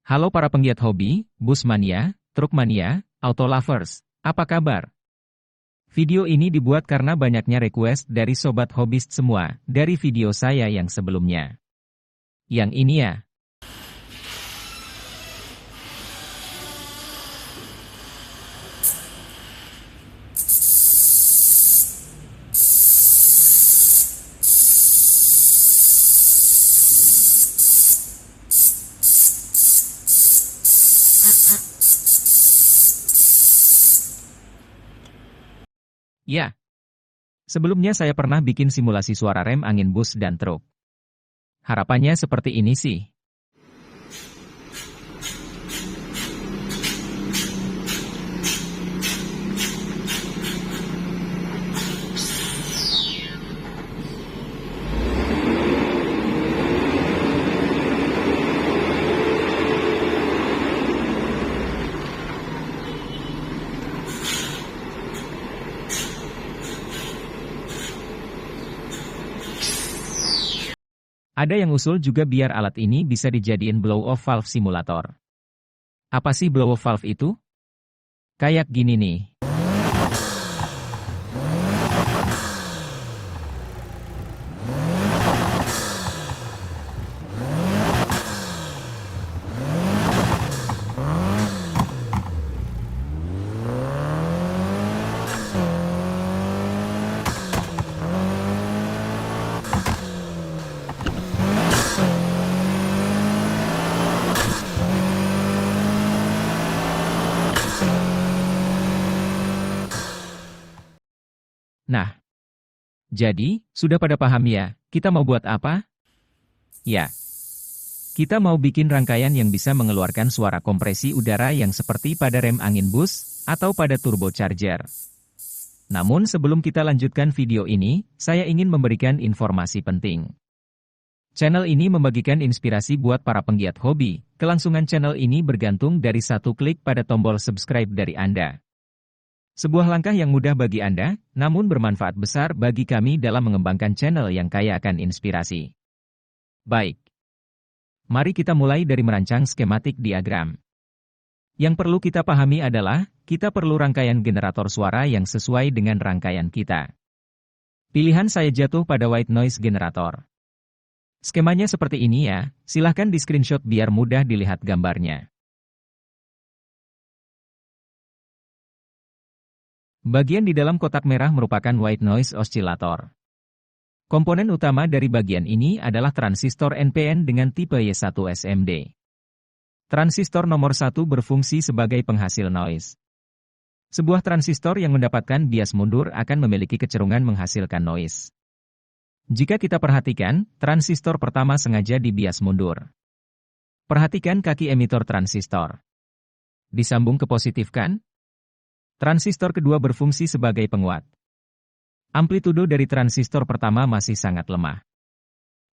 Halo para penggiat hobi, bus mania, truk mania, auto lovers, apa kabar? Video ini dibuat karena banyaknya request dari sobat hobis semua, dari video saya yang sebelumnya. Yang ini ya. Ya, sebelumnya saya pernah bikin simulasi suara rem angin bus dan truk. Harapannya seperti ini sih. Ada yang usul juga biar alat ini bisa dijadiin blow-off valve simulator. Apa sih blow-off valve itu? Kayak gini nih. Nah, jadi, sudah pada paham ya, kita mau buat apa? Ya, kita mau bikin rangkaian yang bisa mengeluarkan suara kompresi udara yang seperti pada rem angin bus, atau pada turbocharger. Namun sebelum kita lanjutkan video ini, saya ingin memberikan informasi penting. Channel ini membagikan inspirasi buat para penggiat hobi, kelangsungan channel ini bergantung dari satu klik pada tombol subscribe dari Anda. Sebuah langkah yang mudah bagi Anda, namun bermanfaat besar bagi kami dalam mengembangkan channel yang kaya akan inspirasi. Baik. Mari kita mulai dari merancang skematik diagram. Yang perlu kita pahami adalah, kita perlu rangkaian generator suara yang sesuai dengan rangkaian kita. Pilihan saya jatuh pada white noise generator. Skemanya seperti ini ya, silahkan di screenshot biar mudah dilihat gambarnya. Bagian di dalam kotak merah merupakan white noise oscillator. Komponen utama dari bagian ini adalah transistor NPN dengan tipe Y1 SMD. Transistor nomor 1 berfungsi sebagai penghasil noise. Sebuah transistor yang mendapatkan bias mundur akan memiliki kecenderungan menghasilkan noise. Jika kita perhatikan, transistor pertama sengaja dibias mundur. Perhatikan kaki emitor transistor. Disambung ke positif kan? Transistor kedua berfungsi sebagai penguat. Amplitudo dari transistor pertama masih sangat lemah.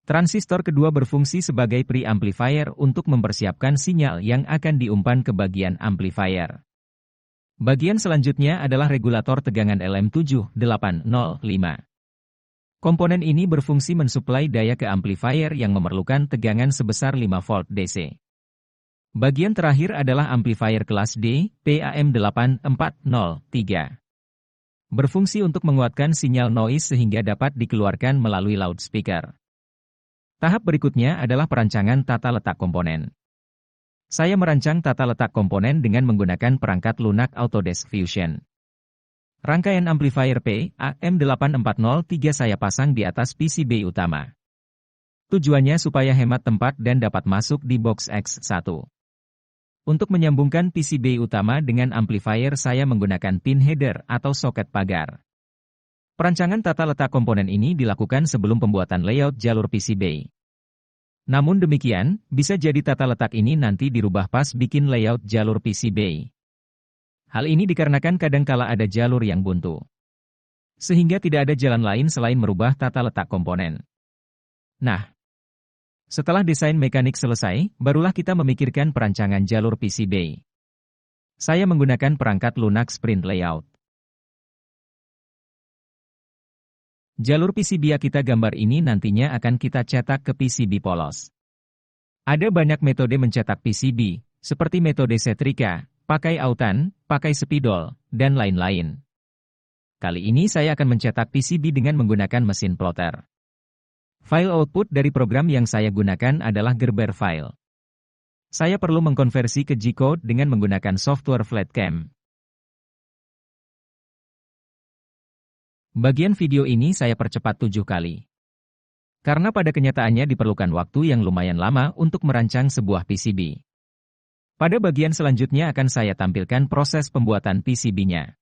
Transistor kedua berfungsi sebagai preamplifier untuk mempersiapkan sinyal yang akan diumpan ke bagian amplifier. Bagian selanjutnya adalah regulator tegangan LM7805. Komponen ini berfungsi mensuplai daya ke amplifier yang memerlukan tegangan sebesar 5 volt DC. Bagian terakhir adalah amplifier kelas D, PAM8403. Berfungsi untuk menguatkan sinyal noise sehingga dapat dikeluarkan melalui loudspeaker. Tahap berikutnya adalah perancangan tata letak komponen. Saya merancang tata letak komponen dengan menggunakan perangkat lunak Autodesk Fusion. Rangkaian amplifier PAM8403 saya pasang di atas PCB utama. Tujuannya supaya hemat tempat dan dapat masuk di box X1. Untuk menyambungkan PCB utama dengan amplifier saya menggunakan pin header atau soket pagar. Perancangan tata letak komponen ini dilakukan sebelum pembuatan layout jalur PCB. Namun demikian, bisa jadi tata letak ini nanti dirubah pas bikin layout jalur PCB. Hal ini dikarenakan kadangkala ada jalur yang buntu. Sehingga tidak ada jalan lain selain merubah tata letak komponen. Nah, setelah desain mekanik selesai, barulah kita memikirkan perancangan jalur PCB. Saya menggunakan perangkat lunak Sprint Layout. Jalur PCB yang kita gambar ini nantinya akan kita cetak ke PCB polos. Ada banyak metode mencetak PCB, seperti metode setrika, pakai autan, pakai spidol, dan lain-lain. Kali ini saya akan mencetak PCB dengan menggunakan mesin plotter. File output dari program yang saya gunakan adalah Gerber file. Saya perlu mengkonversi ke G-code dengan menggunakan software Flatcam. Bagian video ini saya percepat 7 kali. Karena pada kenyataannya diperlukan waktu yang lumayan lama untuk merancang sebuah PCB. Pada bagian selanjutnya akan saya tampilkan proses pembuatan PCB-nya.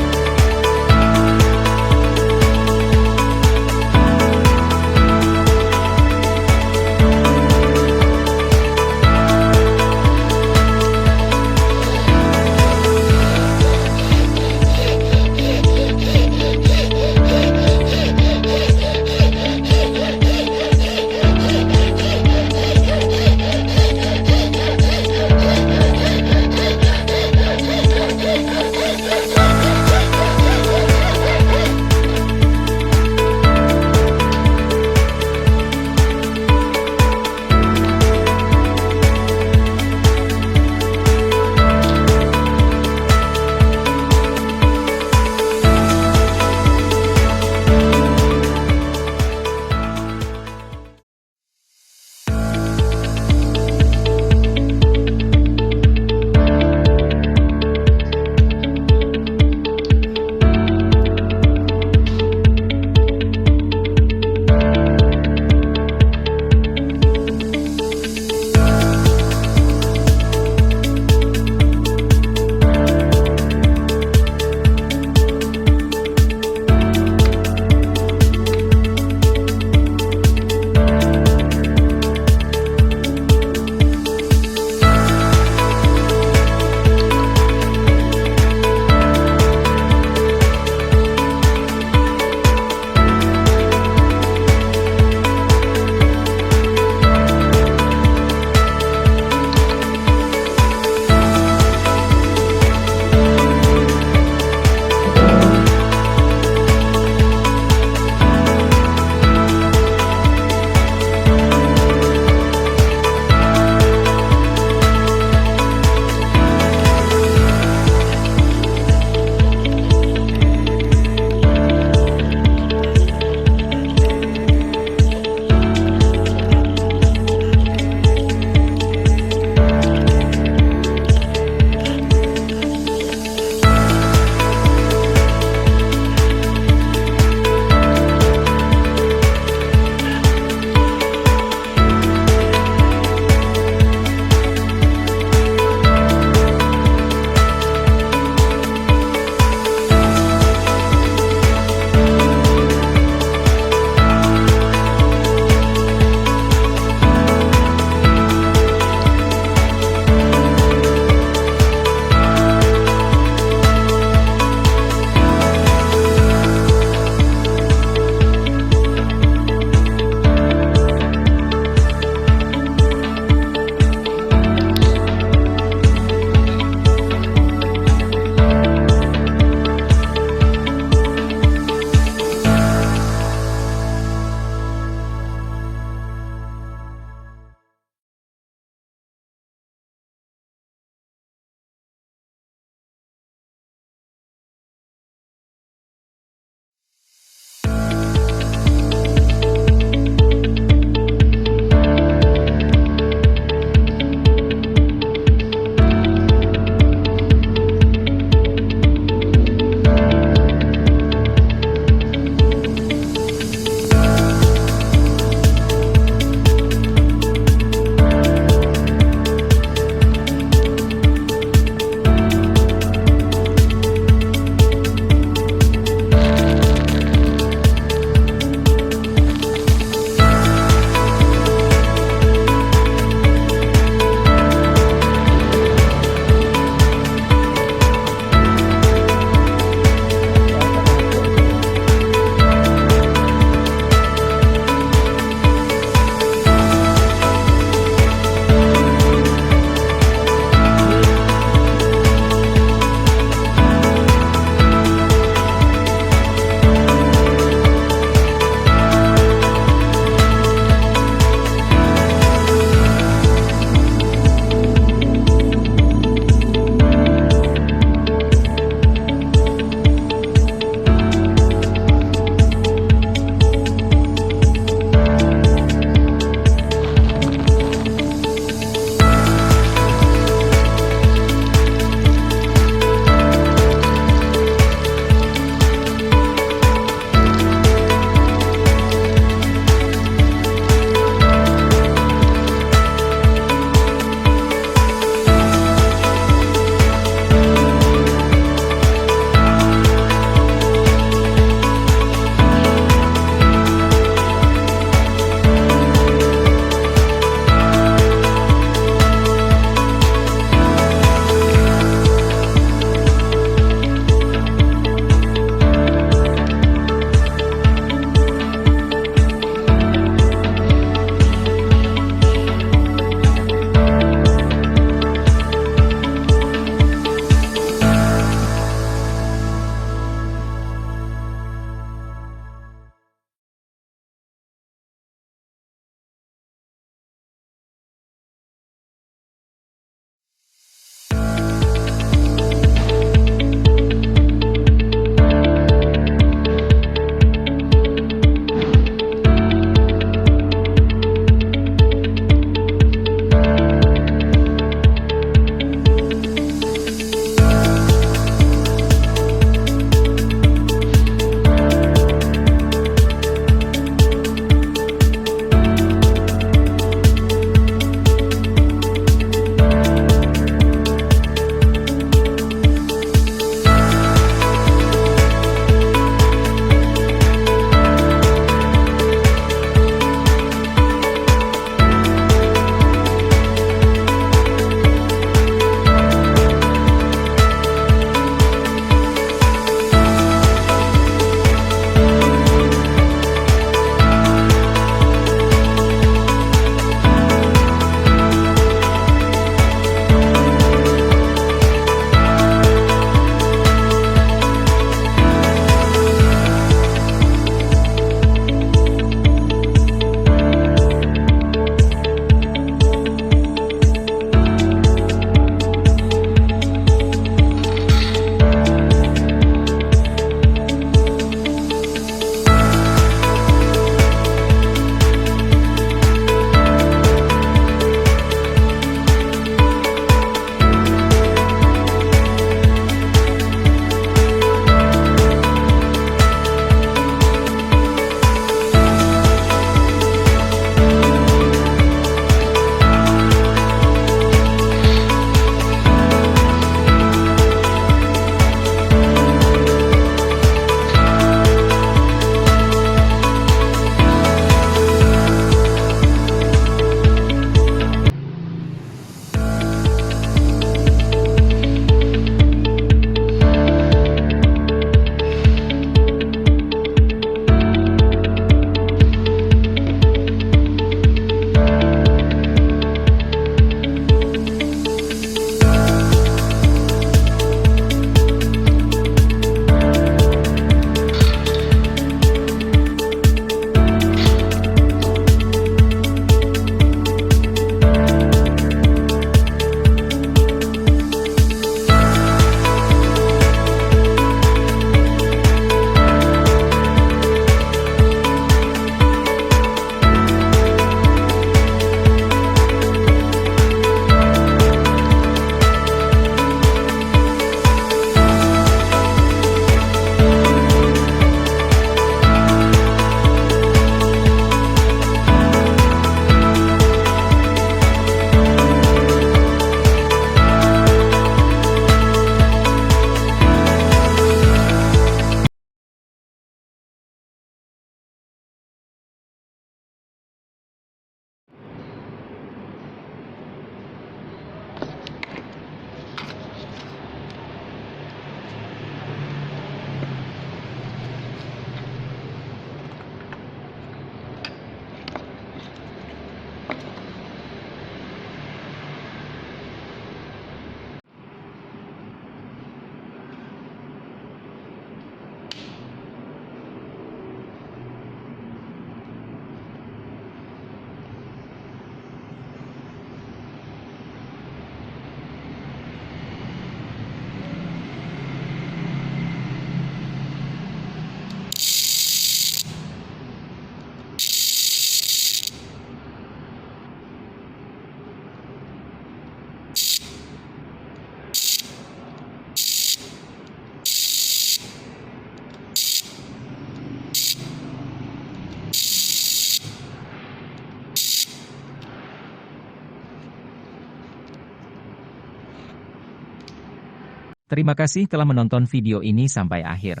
Terima kasih telah menonton video ini sampai akhir.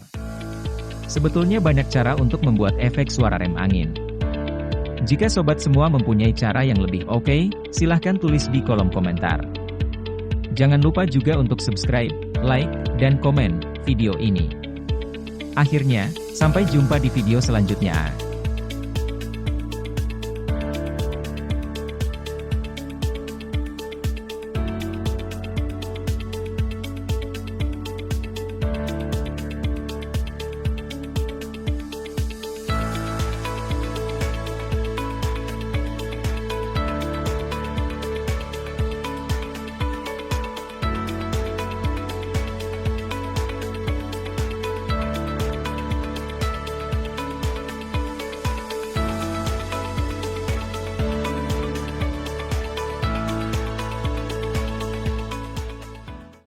Sebetulnya banyak cara untuk membuat efek suara rem angin. Jika sobat semua mempunyai cara yang lebih oke, silahkan tulis di kolom komentar. Jangan lupa juga untuk subscribe, like, dan komen video ini. Akhirnya, sampai jumpa di video selanjutnya.